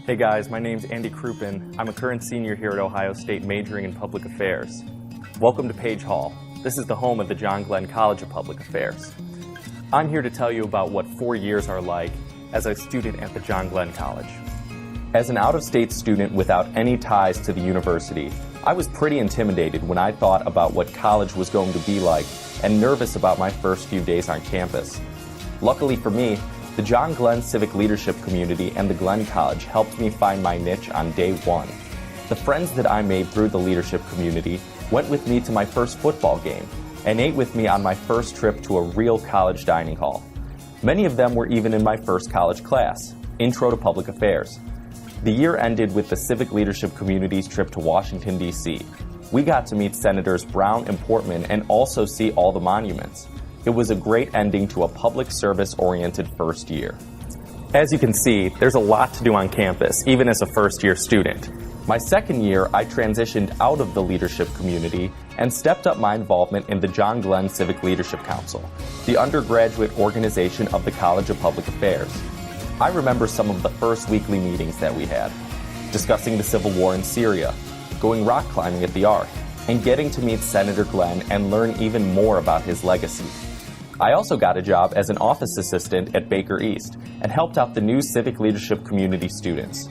Hey guys, my name's Andy Crouppen. I'm a current senior here at Ohio State majoring in public affairs. Welcome to Page Hall. This is the home of the John Glenn College of Public Affairs. I'm here to tell you about what 4 years are like as a student at the John Glenn College. As an out-of-state student without any ties to the university, I was pretty intimidated when I thought about what college was going to be like and nervous about my first few days on campus. Luckily for me, the John Glenn Civic Leadership Community and the Glenn College helped me find my niche on day one. The friends that I made through the leadership community went with me to my first football game and ate with me on my first trip to a real college dining hall. Many of them were even in my first college class, Intro to Public Affairs. The year ended with the Civic Leadership Community's trip to Washington, D.C. We got to meet Senators Brown and Portman and also see all the monuments. It was a great ending to a public service-oriented first year. As you can see, there's a lot to do on campus, even as a first-year student. My second year, I transitioned out of the leadership community and stepped up my involvement in the John Glenn Civic Leadership Council, the undergraduate organization of the College of Public Affairs. I remember some of the first weekly meetings that we had, discussing the Civil War in Syria, going rock climbing at the Ark, and getting to meet Senator Glenn and learn even more about his legacy. I also got a job as an office assistant at Baker East and helped out the new civic leadership community students.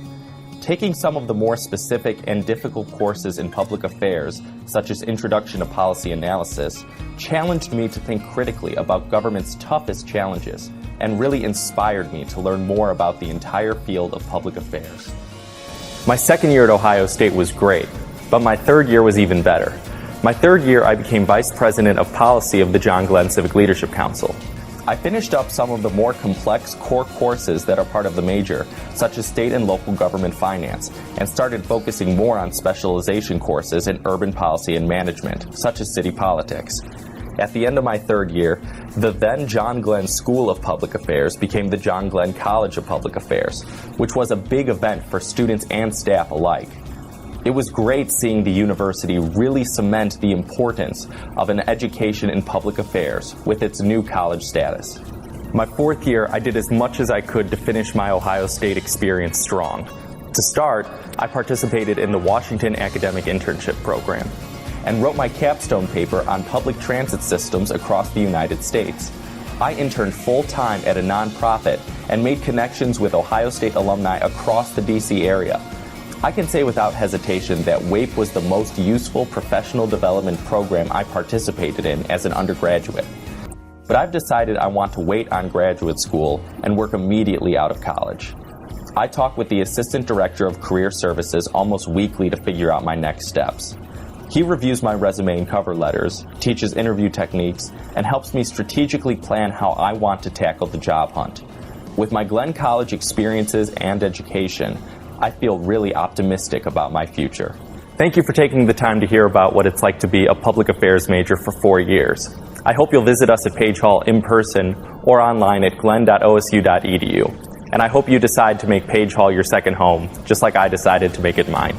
Taking some of the more specific and difficult courses in public affairs, such as Introduction to Policy Analysis, challenged me to think critically about government's toughest challenges and really inspired me to learn more about the entire field of public affairs. My second year at Ohio State was great, but my third year was even better. My third year, I became Vice President of Policy of the John Glenn Civic Leadership Council. I finished up some of the more complex core courses that are part of the major, such as state and local government finance, and started focusing more on specialization courses in urban policy and management, such as city politics. At the end of my third year, the then John Glenn School of Public Affairs became the John Glenn College of Public Affairs, which was a big event for students and staff alike. It was great seeing the university really cement the importance of an education in public affairs with its new college status. My fourth year, I did as much as I could to finish my Ohio State experience strong. To start, I participated in the Washington Academic Internship Program and wrote my capstone paper on public transit systems across the United States. I interned full-time at a nonprofit and made connections with Ohio State alumni across the D.C. area. I can say without hesitation that WAPE was the most useful professional development program I participated in as an undergraduate. But I've decided I want to wait on graduate school and work immediately out of college. I talk with the Assistant Director of Career Services almost weekly to figure out my next steps. He reviews my resume and cover letters, teaches interview techniques, and helps me strategically plan how I want to tackle the job hunt. With my Glenn College experiences and education, I feel really optimistic about my future. Thank you for taking the time to hear about what it's like to be a public affairs major for 4 years. I hope you'll visit us at Page Hall in person or online at glenn.osu.edu. And I hope you decide to make Page Hall your second home, just like I decided to make it mine.